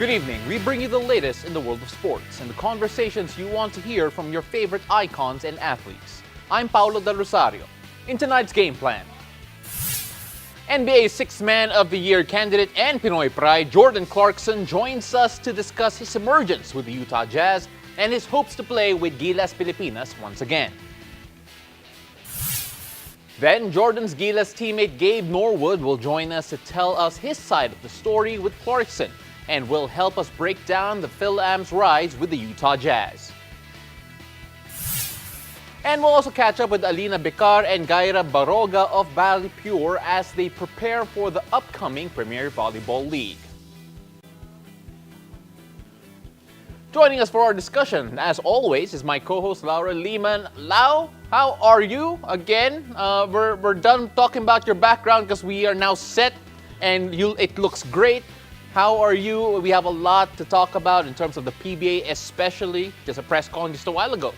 Good evening. We bring you the latest in the world of sports and the conversations you want to hear from your favorite icons and athletes. I'm Paulo Del Rosario. In tonight's game plan, NBA Sixth Man of the Year candidate and Pinoy pride Jordan Clarkson joins us to discuss his emergence with the Utah Jazz and his hopes to play with Gilas Pilipinas once again. Then, Jordan's Gilas teammate Gabe Norwood will join us to tell us his side of the story with Clarkson and will help us break down the Phil-Am's rise with the Utah Jazz. And we'll also catch up with Alina, Bicar, and Gyra Barroga of Balipure as they prepare for the upcoming Premier Volleyball League. Joining us for our discussion, as always, is my co-host Laura Lehman. Lau, how are you? Again, we're done talking about your background because we are now set and it looks great. How are you? We have a lot to talk about in terms of the PBA, especially just a press con just a while ago.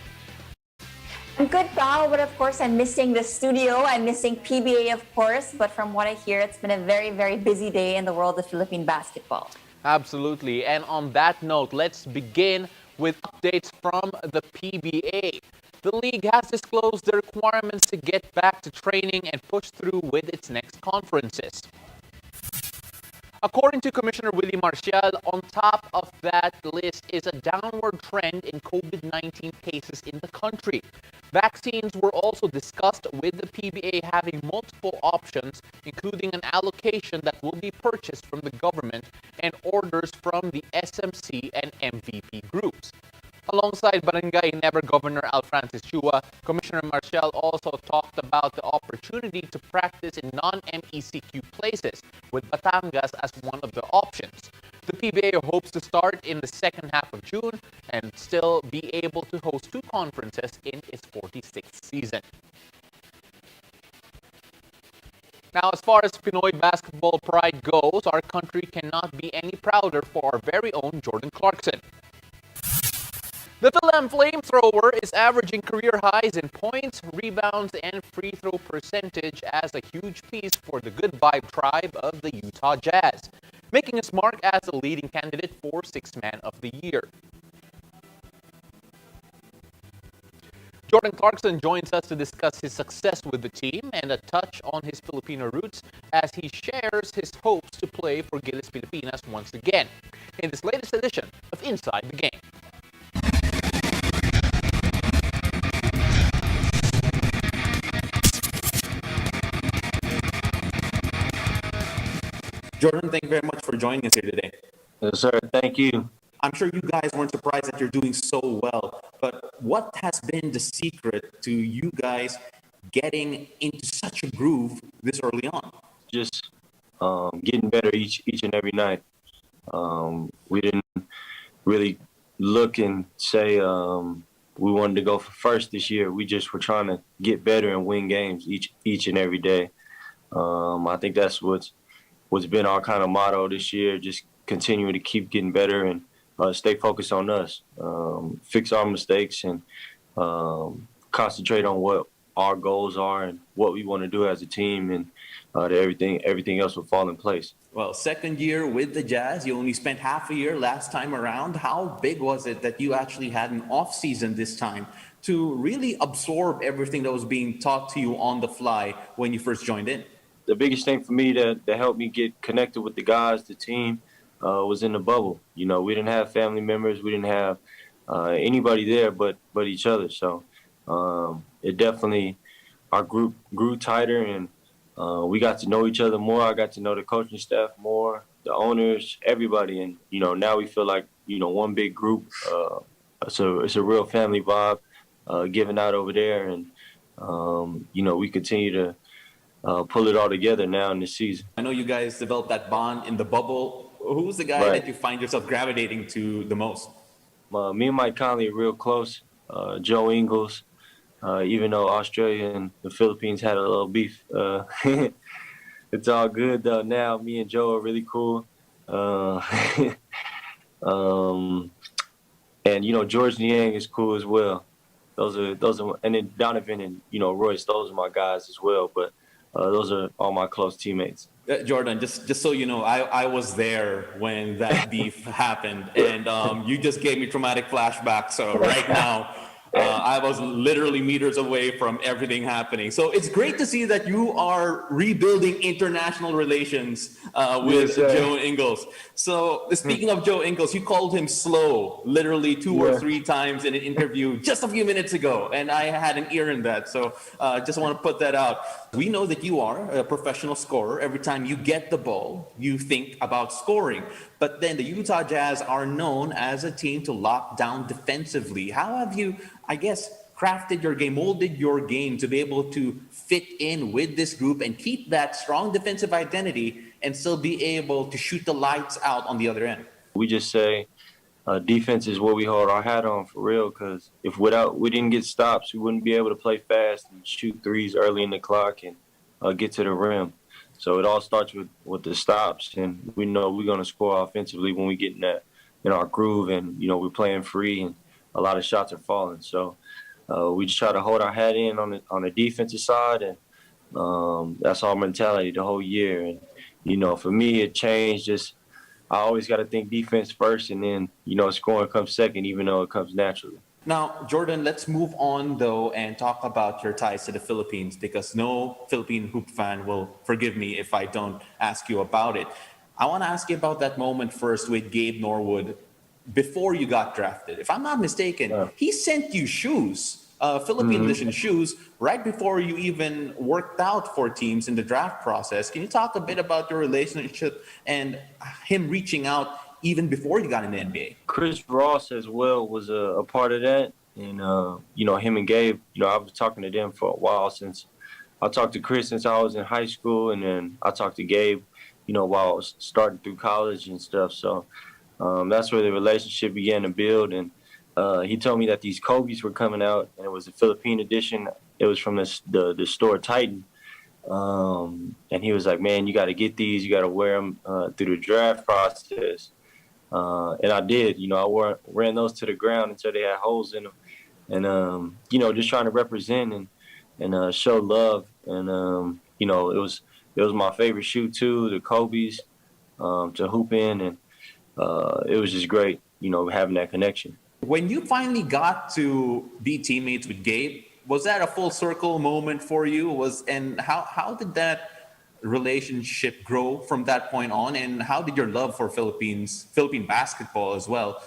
I'm good, pal, but of course I'm missing the studio. I'm missing PBA, of course, but from what I hear, it's been a very, very busy day in the world of Philippine basketball. Absolutely. And on that note, let's begin with updates from the PBA. The league has disclosed the requirements to get back to training and push through with its next conferences. According to Commissioner Willie Marcial, on top of that list is a downward trend in COVID-19 cases in the country. Vaccines were also discussed, with the PBA having multiple options, including an allocation that will be purchased from the government and orders from the SMC and MVP groups. Alongside Barangay Never Governor Al Francis Chua, Commissioner Marcial also talked about the opportunity to practice in non-MECQ places, with Batangas as one of the options. The PBA hopes to start in the second half of June and still be able to host two conferences in its 46th season. Now, as far as Pinoy basketball pride goes, our country cannot be any prouder for our very own Jordan Clarkson. The Phil-Am flamethrower is averaging career highs in points, rebounds, and free throw percentage as a huge piece for the Good Vibe tribe of the Utah Jazz, making his mark as the leading candidate for Sixth Man of the Year. Jordan Clarkson joins us to discuss his success with the team and a touch on his Filipino roots as he shares his hopes to play for Gilas Pilipinas once again in this latest edition of Inside the Game. Jordan, thank you very much for joining us here today. Yes, sir. Thank you. I'm sure you guys weren't surprised that you're doing so well, but what has been the secret to you guys getting into such a groove this early on? Just getting better each and every night. We didn't really look and say we wanted to go for first this year. We just were trying to get better and win games each and every day. I think that's what's been our kind of motto this year, just continuing to keep getting better and stay focused on us, fix our mistakes, and concentrate on what our goals are and what we want to do as a team, and everything else will fall in place. Well, second year with the Jazz, you only spent half a year last time around. How big was it that you actually had an off season this time to really absorb everything that was being taught to you on the fly when you first joined in? The biggest thing for me that helped me get connected with the guys, the team, was in the bubble. You know, we didn't have family members. We didn't have anybody there but each other. So it definitely, our group grew tighter, and we got to know each other more. I got to know the coaching staff more, the owners, everybody. And, you know, now we feel like, you know, one big group. It's a real family vibe given out over there. And, you know, we continue to pull it all together now in this season. I know you guys developed that bond in the bubble. Who's the guy that you find yourself gravitating to the most? Me and Mike Conley are real close. Joe Ingles, even though Australia and the Philippines had a little beef, it's all good though. Now me and Joe are really cool. And you know, George Niang is cool as well. Those are, and then Donovan and, you know, Royce, those are my guys as well. But those are all my close teammates. Jordan, just so you know, I was there when that beef happened, and you just gave me traumatic flashbacks. So right now, I was literally meters away from everything happening. So it's great to see that you are rebuilding international relations with Yes, sir. Joe Ingles. So speaking of Joe Ingles, you called him slow literally two or Yeah. three times in an interview just a few minutes ago, and I had an ear in that. So just want to put that out. We know that you are a professional scorer. Every time you get the ball, you think about scoring. But then the Utah Jazz are known as a team to lock down defensively. How have you, I guess, crafted your game, molded your game to be able to fit in with this group and keep that strong defensive identity and still be able to shoot the lights out on the other end? We just say defense is what we hold our hat on for real. Because if we didn't get stops, we wouldn't be able to play fast and shoot threes early in the clock and get to the rim. So it all starts with the stops, and we know we're going to score offensively when we get in our groove, and we're playing free, and a lot of shots are falling. So we just try to hold our hat in on the defensive side, and that's our mentality the whole year. And for me, it changed. Just I always got to think defense first, and then scoring comes second, even though it comes naturally. Now, Jordan, let's move on, though, and talk about your ties to the Philippines, because no Philippine hoop fan will forgive me if I don't ask you about it. I want to ask you about that moment first with Gabe Norwood before you got drafted. If I'm not mistaken, he sent you shoes, Philippine edition shoes, right before you even worked out for teams in the draft process. Can you talk a bit about your relationship and him reaching out even before you got in the NBA? Chris Ross as well was a part of that. And, him and Gabe, I was talking to them for a while since I talked to Chris since I was in high school. And then I talked to Gabe, while I was starting through college and stuff. So that's where the relationship began to build. And he told me that these Kobe's were coming out, and it was a Philippine edition. It was from the store Titan. And he was like, man, you got to get these. You got to wear them through the draft process. And I did, I ran those to the ground until they had holes in them. And, just trying to represent and show love. And, it was my favorite shoe too, the Kobe's to hoop in. And it was just great, having that connection. When you finally got to be teammates with Gabe, was that a full circle moment for you? And how did that relationship grow from that point on, and how did your love for Philippine basketball as well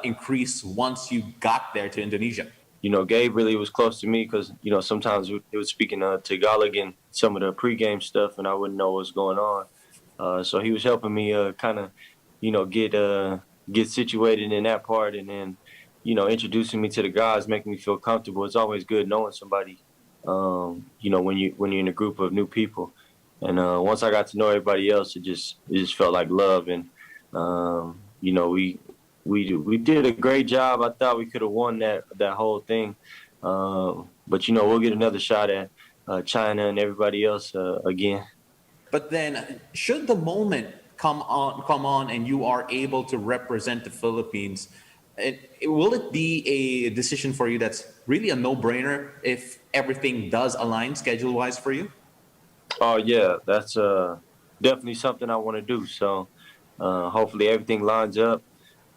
increase once you got there to Indonesia? Gabe really was close to me because sometimes it was speaking Tagalog and some of the pregame stuff, and I wouldn't know what's going on. So he was helping me kind of get situated in that part, and then introducing me to the guys, making me feel comfortable. It's always good knowing somebody when you're in a group of new people. And once I got to know everybody else, it just felt like love. And we did a great job. I thought we could have won that whole thing, but we'll get another shot at China and everybody else again. But then, should the moment come on, and you are able to represent the Philippines, will it be a decision for you that's really a no-brainer if everything does align schedule-wise for you? Oh yeah, that's definitely something I want to do. So hopefully everything lines up,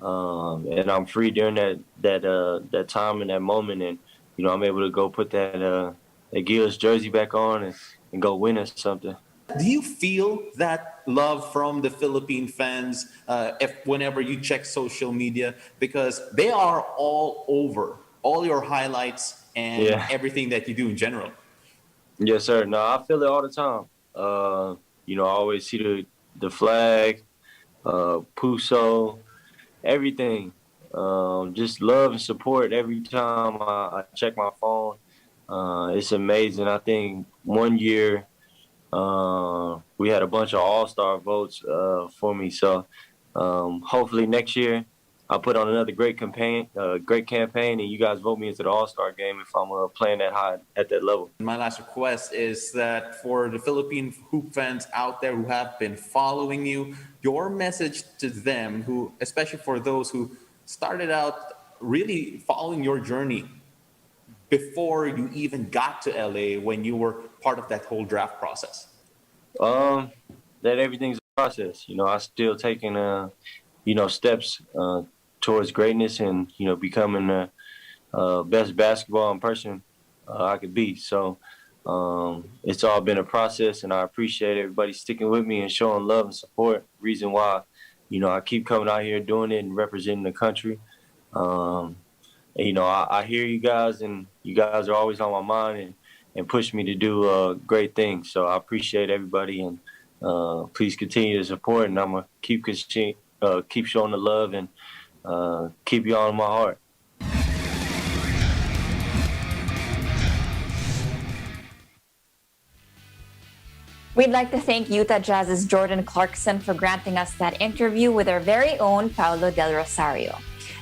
and I'm free during that time and that moment, and I'm able to go put that Gyra's jersey back on and go win us something. Do you feel that love from the Philippine fans whenever you check social media, because they are all over all your highlights and everything that you do in general? Yes, sir. No, I feel it all the time. I always see the flag, Puso, everything. Just love and support every time I check my phone. It's amazing. I think one year we had a bunch of all-star votes for me. So hopefully next year I'll put on another great campaign, and you guys vote me into the All-Star game if I'm playing that high at that level. My last request is that for the Philippine hoop fans out there who have been following you, your message to them, especially for those who started out really following your journey before you even got to LA when you were part of that whole draft process? That everything's a process. I still taking steps towards greatness and becoming the best basketball person I could be. So it's all been a process, and I appreciate everybody sticking with me and showing love and support. Reason why I keep coming out here doing it and representing the country. I hear you guys, and you guys are always on my mind and push me to do great things. So I appreciate everybody, and please continue to support. And I'm gonna keep showing the love and keep you all in my heart. We'd like to thank Utah Jazz's Jordan Clarkson for granting us that interview with our very own Paulo Del Rosario.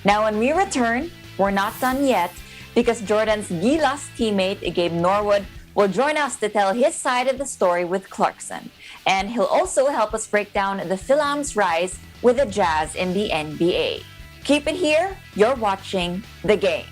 Now, when we return, we're not done yet because Jordan's Gilas teammate, Gabe Norwood, will join us to tell his side of the story with Clarkson. And he'll also help us break down the Philam's rise with the Jazz in the NBA. Keep it here. You're watching The Game.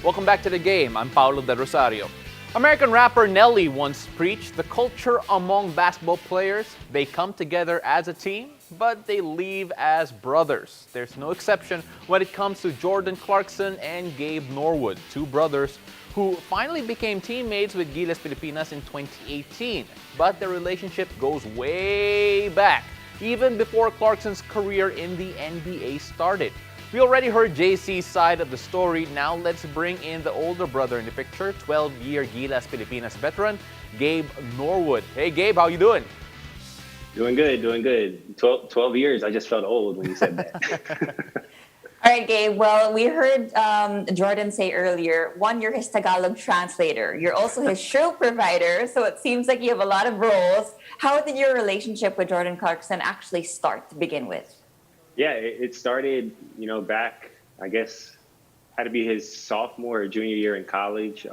Welcome back to The Game. I'm Paulo Del Rosario. American rapper Nelly once preached the culture among basketball players. They come together as a team, but they leave as brothers. There's no exception when it comes to Jordan Clarkson and Gabe Norwood, two brothers who finally became teammates with Gilas Pilipinas in 2018. But their relationship goes way back, even before Clarkson's career in the NBA started. We already heard JC's side of the story. Now let's bring in the older brother in the picture, 12-year Gilas Pilipinas veteran, Gabe Norwood. Hey Gabe, how you doing? Doing good. 12 years, I just felt old when you said that. All right, Gabe. Well, we heard Jordan say earlier, one, you're his Tagalog translator. You're also his show provider, so it seems like you have a lot of roles. How did your relationship with Jordan Clarkson actually start to begin with? Yeah, it started, back, I guess, had to be his sophomore or junior year in college.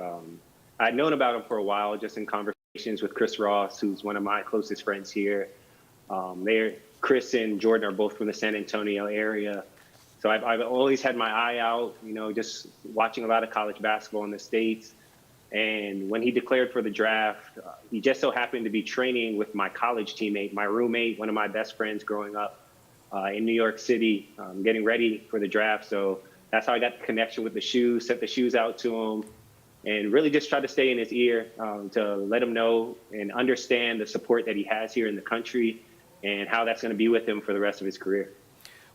I'd known about him for a while, just in conversations with Chris Ross, who's one of my closest friends here. Chris and Jordan are both from the San Antonio area. So I've always had my eye out, just watching a lot of college basketball in the States. And when he declared for the draft, he just so happened to be training with my college teammate, my roommate, one of my best friends growing up. In New York City, getting ready for the draft. So that's how I got the connection with the shoes, sent the shoes out to him, and really just tried to stay in his ear to let him know and understand the support that he has here in the country and how that's going to be with him for the rest of his career.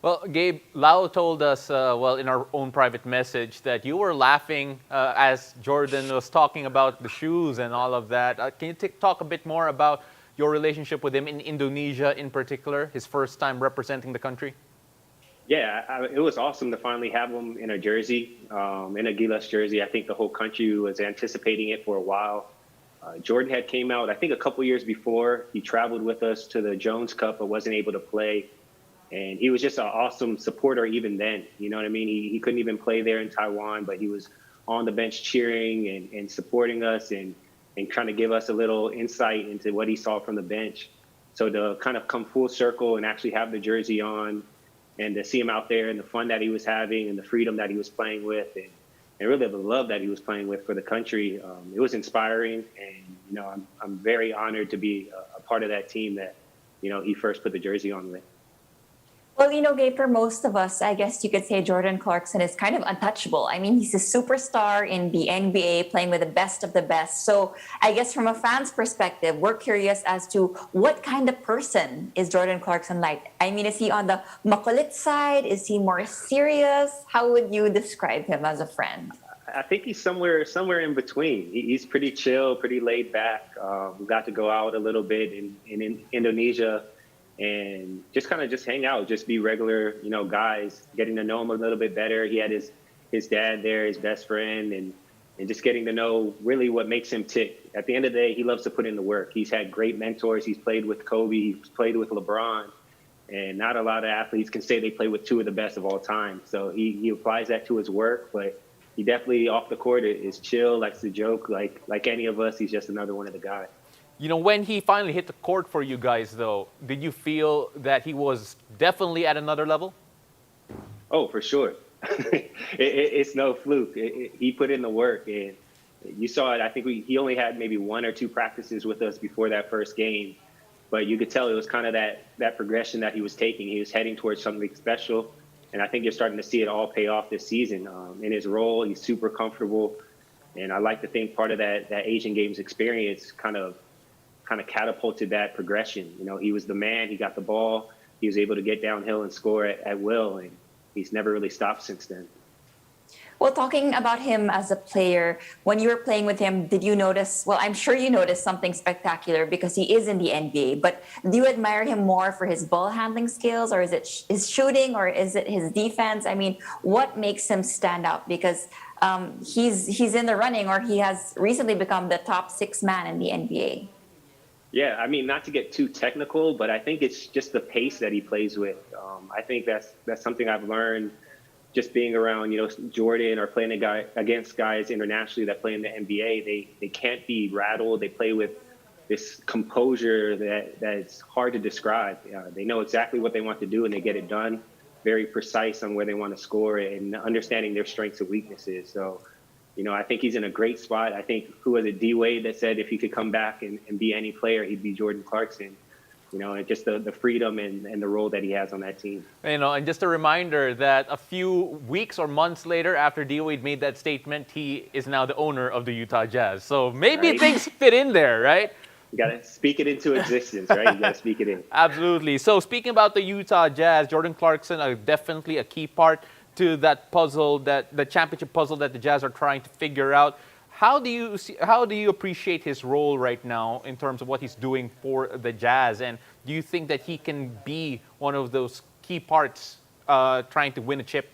Well, Gabe, Lau told us, in our own private message that you were laughing as Jordan was talking about the shoes and all of that. Can you talk a bit more about your relationship with him in Indonesia in particular, his first time representing the country? Yeah, it was awesome to finally have him in a jersey, in a Gilas jersey. I think the whole country was anticipating it for a while. Jordan had came out, I think, a couple years before. He traveled with us to the Jones Cup, but wasn't able to play. And he was just an awesome supporter even then. You know what I mean? He couldn't even play there in Taiwan, but he was on the bench cheering and supporting us and trying to give us a little insight into what he saw from the bench. So to kind of come full circle and actually have the jersey on and to see him out there and the fun that he was having and the freedom that he was playing with and really the love that he was playing with for the country, it was inspiring. And, I'm very honored to be a part of that team that, he first put the jersey on with. Well, Gabe, for most of us, I guess you could say Jordan Clarkson is kind of untouchable. I mean, he's a superstar in the NBA, playing with the best of the best. So I guess from a fan's perspective, we're curious as to what kind of person is Jordan Clarkson like? I mean, is he on the makulit side? Is he more serious? How would you describe him as a friend? I think he's somewhere in between. He's pretty chill, pretty laid back. We got to go out a little bit in Indonesia and just kind of hang out, just be regular, guys, getting to know him a little bit better. He had his dad there, his best friend, and just getting to know really what makes him tick. At the end of the day, he loves to put in the work. He's had great mentors. He's played with Kobe. He's played with LeBron. And not a lot of athletes can say they play with two of the best of all time. So he applies that to his work, but he definitely off the court is chill, likes to joke like any of us. He's just another one of the guys. When he finally hit the court for you guys, though, did you feel that he was definitely at another level? Oh, for sure. It's no fluke. He put in the work, and you saw it. I think he only had maybe one or two practices with us before that first game, but you could tell it was kind of that progression that he was taking. He was heading towards something special, and I think you're starting to see it all pay off this season. In his role, he's super comfortable, and I like to think part of that Asian Games experience kind of catapulted that progression. He was the man. He got the ball. He was able to get downhill and score at will, and he's never really stopped since then. Well, talking about him as a player, when you were playing with him, did you notice, well, I'm sure you noticed something spectacular because he is in the NBA, but do you admire him more for his ball handling skills, or is it his shooting, or is it his defense? I mean, what makes him stand out? Because he's in the running, or he has recently become the top 6 man in the NBA. Yeah, I mean, not to get too technical, but I think it's just the pace that he plays with. I think that's something I've learned just being around, Jordan or playing against guys internationally that play in the NBA. They can't be rattled. They play with this composure that's hard to describe. They know exactly what they want to do, and they get it done. Very precise on where they want to score and understanding their strengths and weaknesses. So, I think he's in a great spot. I think, who was it, D. Wade, that said if he could come back and be any player, he'd be Jordan Clarkson. And just the freedom and the role that he has on that team. And just a reminder that a few weeks or months later, after D. Wade made that statement, he is now the owner of the Utah Jazz. So maybe things fit in there, right? You got to speak it into existence, right? You got to speak it in. Absolutely. So speaking about the Utah Jazz, Jordan Clarkson are definitely a key part to that puzzle, the championship puzzle that the Jazz are trying to figure out. How do you appreciate his role right now in terms of what he's doing for the Jazz? And do you think that he can be one of those key parts trying to win a chip?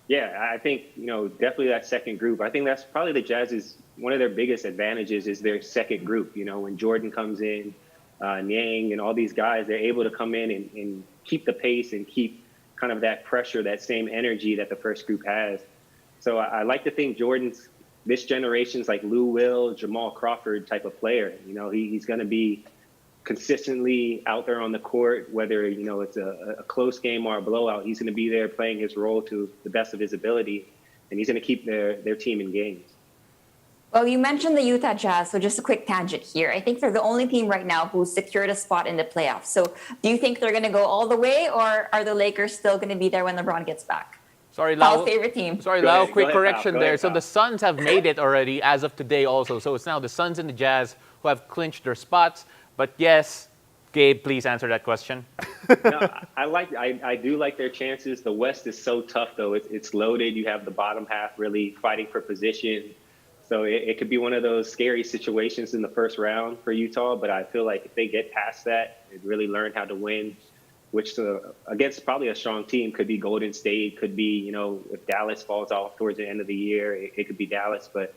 Yeah, I think, definitely that second group. I think that's probably the Jazz's one of their biggest advantages is their second group. When Jordan comes in, Niang and all these guys, they're able to come in and keep the pace and keep kind of that pressure, that same energy that the first group has. So I like to think Jordan's this generation's like Lou Will, Jamal Crawford type of player. He's going to be consistently out there on the court, whether, it's a close game or a blowout. He's going to be there playing his role to the best of his ability, and he's going to keep their team in games. Well, you mentioned the Utah Jazz, so just a quick tangent here. I think they're the only team right now who's secured a spot in the playoffs. So do you think they're going to go all the way, or are the Lakers still going to be there when LeBron gets back? Sorry, Lau. Paul's favorite team. Sorry, Lau. Quick correction there. Ahead, so the Suns have made it already as of today also. So it's now the Suns and the Jazz who have clinched their spots. But yes, Gabe, please answer that question. No, I do like their chances. The West is so tough, though. It's loaded. You have the bottom half really fighting for position. So it could be one of those scary situations in the first round for Utah. But I feel like if they get past that and really learn how to win, which against probably a strong team, could be Golden State, could be, if Dallas falls off towards the end of the year, it could be Dallas. But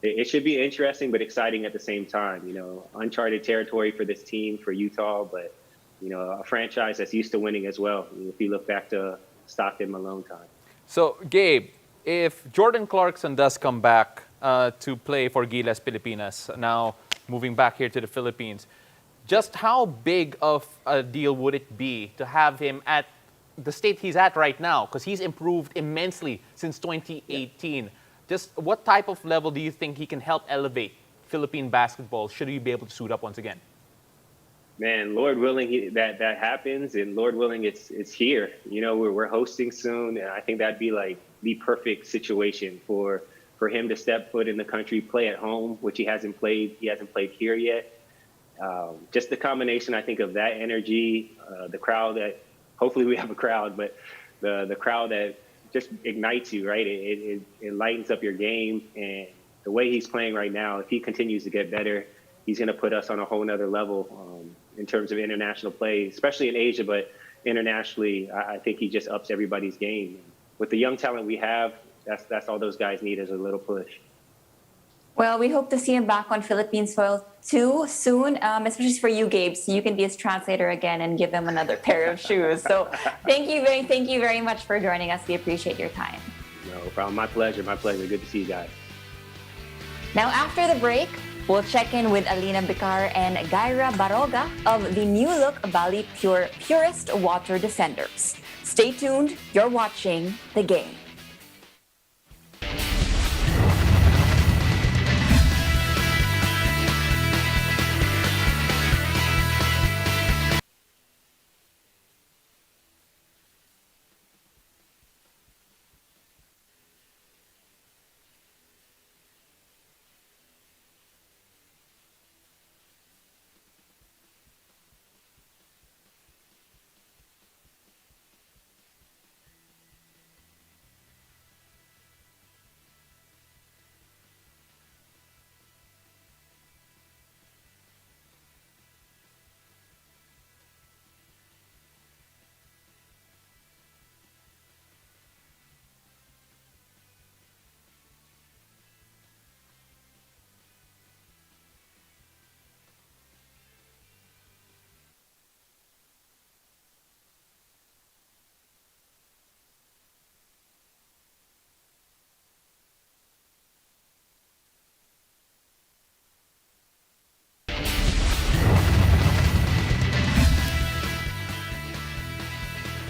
it should be interesting but exciting at the same time. You know, uncharted territory for this team, for Utah, but you know, a franchise that's used to winning as well. If you look back to Stockton Malone time. So, Gabe, if Jordan Clarkson does come back to play for Gilas Pilipinas, now moving back here to the Philippines, just how big of a deal would it be to have him at the state he's at right now? Because he's improved immensely since 2018. Just what type of level do you think he can help elevate Philippine basketball should he be able to suit up once again? Man, Lord willing, that happens, and Lord willing, it's here. You know, we're hosting soon, and I think that'd be like the perfect situation for him to step foot in the country, play at home, which he hasn't played. He hasn't played here yet. Just the combination, I think, of that energy, the crowd that hopefully we have a crowd, but the crowd that just ignites you, right? It lightens up your game, and the way he's playing right now, if he continues to get better, he's going to put us on a whole nother level in terms of international play, especially in Asia, but internationally, I think he just ups everybody's game. With the young talent we have, that's all those guys need is a little push. Well, we hope to see him back on Philippine soil too soon, especially for you, Gabe, so you can be his translator again and give him another pair of shoes. So thank you very much for joining us. We appreciate your time. No problem. My pleasure. My pleasure. Good to see you guys. Now, after the break, we'll check in with Alina Bicar and Gyra Barroga of the new look Balipure Purest Water Defenders. Stay tuned. You're watching The Game.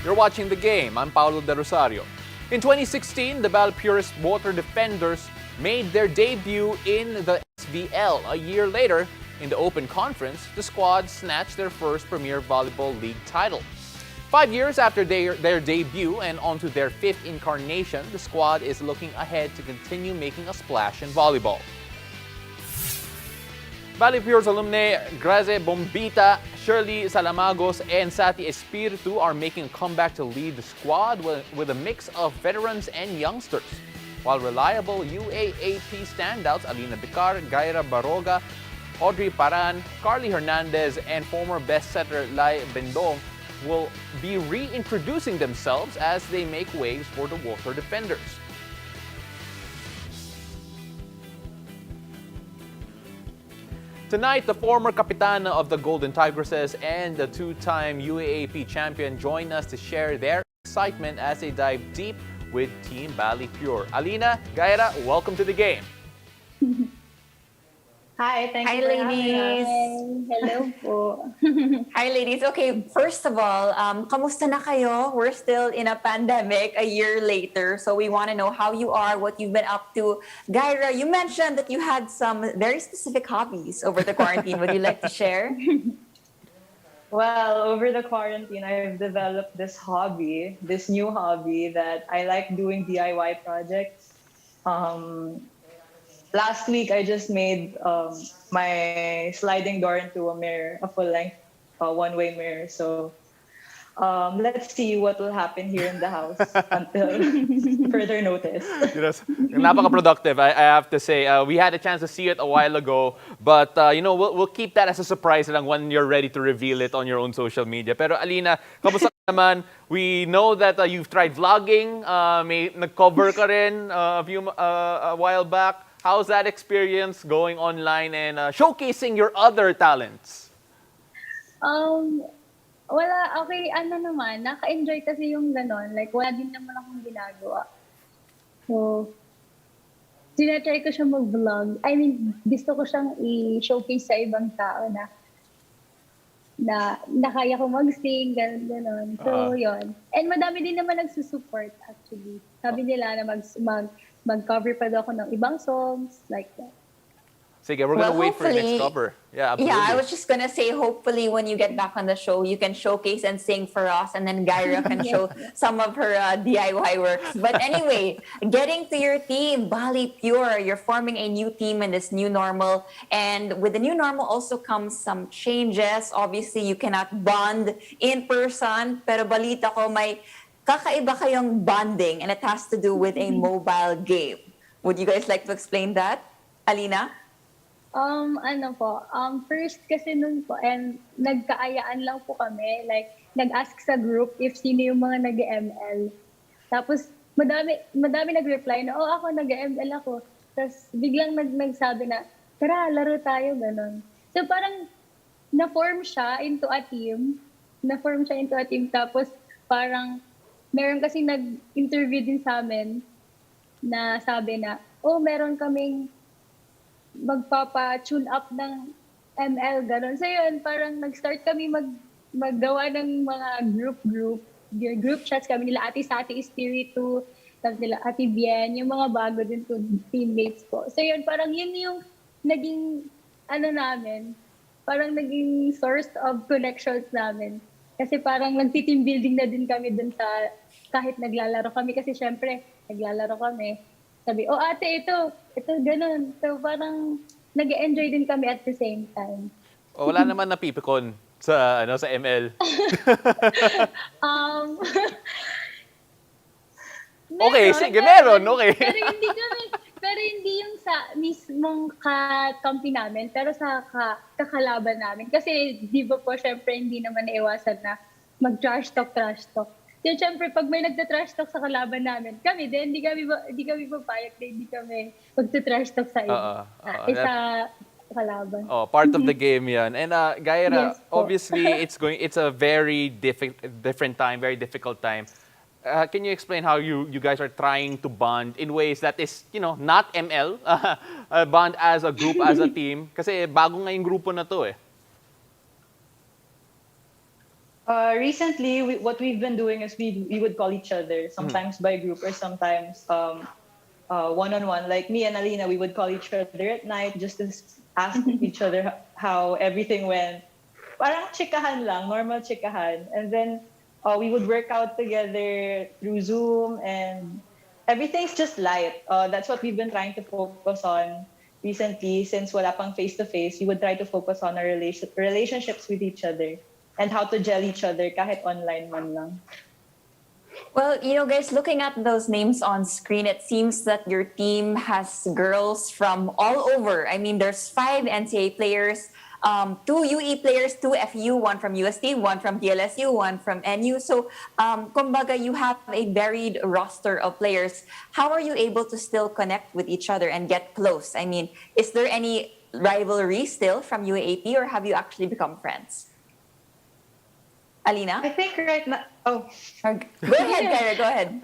You're watching The Game. I'm Paulo De Rosario. In 2016, the Balipurist Water Defenders made their debut in the SVL. A year later, in the Open Conference, the squad snatched their first Premier Volleyball League title. 5 years after their debut and onto their fifth incarnation, the squad is looking ahead to continue making a splash in volleyball. Balipure's alumni Grace Bombita, Shirley Salamagos, and Sati Espiritu are making a comeback to lead the squad with a mix of veterans and youngsters. While reliable UAAP standouts Alina Bicar, Gyra Barroga, Audrey Paran, Carly Hernandez, and former best-setter Lai Bendong will be reintroducing themselves as they make waves for the Water Defenders. Tonight, the former Capitana of the Golden Tigresses and the two-time UAAP champion join us to share their excitement as they dive deep with Team Balipure. Alina, Gyra, welcome to The Game. Hi, thank Hi, you for ladies. having us. Hello po. Hi, ladies. Okay, first of all, kamusta na kayo? We're still in a pandemic a year later, so we want to know how you are, what you've been up to. Gyra, you mentioned that you had some very specific hobbies over the quarantine. Would you like to share? Well, over the quarantine, I've developed this new hobby that I like doing DIY projects. Last week, I just made my sliding door into a mirror, a full-length one-way mirror. So let's see what will happen here in the house until further notice. Yes, napaka-productive, I have to say. We had a chance to see it a while ago, but we'll keep that as a surprise lang when you're ready to reveal it on your own social media. Pero Alina, kamusta ka naman? We know that you've tried vlogging, may nag-cover ka rin a while back. How's that experience going online and showcasing your other talents? Um, Wala, okay, ano naman, naka-enjoy kasi yung ganon. Like, wala din naman akong ginagawa. So, tinatry ko siya mag-vlog. I mean, gusto ko siyang i-showcase sa ibang tao na kaya ko mag-sing, ganon. So, yun. And madami din naman nagsusupport, actually. Sabi nila na mag-cover pa daw ako ng ibang songs, like that. Sige, we're gonna Well, wait for your next hopefully- cover. Yeah, absolutely. Yeah, I was just gonna say, hopefully when you get back on the show, you can showcase and sing for us, and then Gyra can show some of her DIY works. But anyway, getting to your team, Balipure, you're forming a new team in this new normal, and with the new normal also comes some changes. Obviously, you cannot bond in person, pero balita ko may kakaiba kayong bonding, and it has to do with a mobile game. Would you guys like to explain that, Alina? First kasi nun po, and nagkaayaan lang po kami, like, nag-ask sa group if sino yung mga nag-ML. Tapos, madami nag-reply na, ako nag-ML ako. Tapos, biglang nagsabi na, tara, laro tayo, ganon. So, parang, na-form siya into a team. Tapos, parang, meron kasi nag-interview din sa amin na sabi na, meron kaming magpapa-tune up ng ML, gano'n. So yun, parang nag-start kami maggawa ng mga group chats kami nila Ate Sati Espiritu, tapos nila Ate Bien, yung mga bago din po, teammates ko. So yun, parang yun yung naging, namin, parang naging source of connections namin. Kasi parang nagti-team building na din kami dun sa, kahit naglalaro kami, kasi syempre, naglalaro kami. Sabi, ate, ito, ganun. So parang nag-enjoy din kami at the same time. Wala naman napipikon sa ML. Okay, sige, meron. Okay. Pero hindi yung sa mismong kakampi namin, pero sa kakalaban namin. Kasi di ba po, syempre, hindi naman naiwasan na mag-trash talk. So, syempre, pag may nagta-trash talk sa kalaban namin, kami din, hindi kami papayag na hindi kami magta-trash talk sa iba. Sa kalaban. Part of the game yan. And Gyra, Yes po. obviously, it's a very different time, very difficult time. Can you explain how you guys are trying to bond in ways that is, not ML, bond as a group, as a team? Kasi bago nga yung grupo na to eh. Recently, what we've been doing is we would call each other, sometimes by group or sometimes one-on-one. Like me and Alina, we would call each other at night just to ask each other how everything went. Parang chikahan lang, normal chikahan. And then we would work out together through Zoom, and everything's just light. That's what we've been trying to focus on recently. Since wala pang face-to-face, we would try to focus on our relationships with each other and how to gel each other kahit online man lang. Well, guys, looking at those names on screen, it seems that your team has girls from all over. I mean, there's 5 NCAA players, 2 UE players, 2 FU, 1 from UST, 1 from DLSU, 1 from NU. So, kumbaga, you have a varied roster of players. How are you able to still connect with each other and get close? I mean, is there any rivalry still from UAAP, or have you actually become friends? Alina? I think right now, Go ahead, Gyra, go ahead.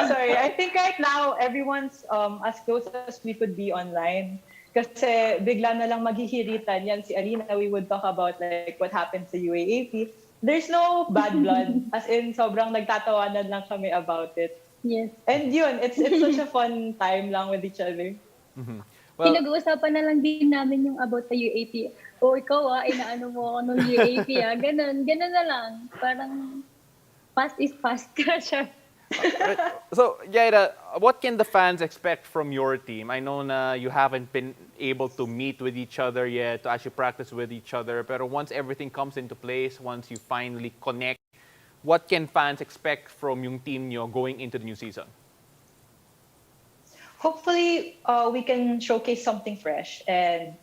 sorry. I think right now everyone's as close as we could be online. Kasi bigla na lang maghihiritan yan si Alina. We would talk about like what happened sa UAAP. There's no bad blood. As in, sobrang nagtatawanan lang kami about it. Yes. And yun, it's such a fun time lang with each other. Mm-hmm. Well, Pinag-uusapan na lang din namin yung about sa UAP. Ikaw inaano mo ako ng UAP Ganun na lang. Parang fast is fast ka siya. So, Gyra, what can the fans expect from your team? I know na you haven't been able to meet with each other yet, to actually practice with each other. Pero once everything comes into place, once you finally connect, what can fans expect from yung team nyo going into the new season? Hopefully, we can showcase something fresh and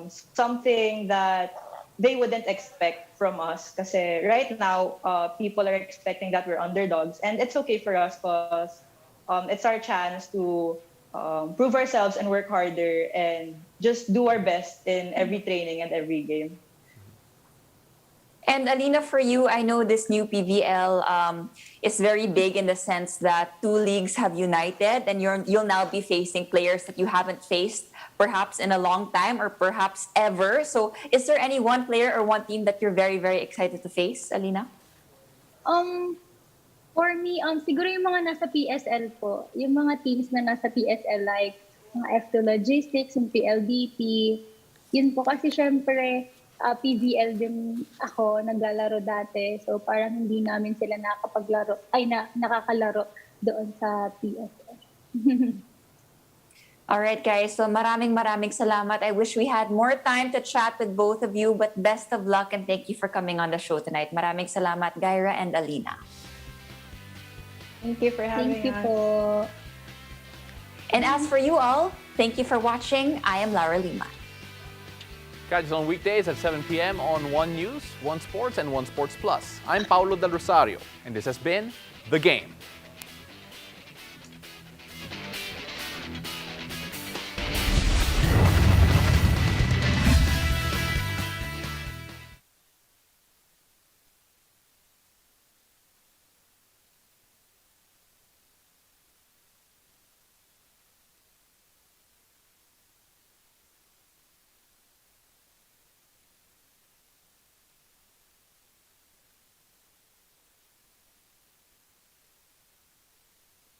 something that they wouldn't expect from us. Kasi right now, people are expecting that we're underdogs. And it's okay for us because it's our chance to prove ourselves and work harder and just do our best in every training and every game. And Alina, for you, I know this new PVL is very big in the sense that two leagues have united, and you'll now be facing players that you haven't faced perhaps in a long time or perhaps ever. So, is there any one player or one team that you're very, very excited to face, Alina? For me, siguro yung mga nasa PSL po, yung mga teams na nasa PSL like mga F2 Logistics, yung PLDT, yun po kasi syempre PVL din ako naglalaro dati. So parang hindi namin sila nakakalaro doon sa PSL. All right, guys. So maraming salamat. I wish we had more time to chat with both of you, but best of luck and thank you for coming on the show tonight. Maraming salamat, Gyra and Alina. Thank you for having Thank you us. po. And as for you all, thank you for watching. I am Laura Lima. Catch us on weekdays at 7 p.m. on One News, One Sports, and One Sports Plus. I'm Paulo Del Rosario, and this has been The Game.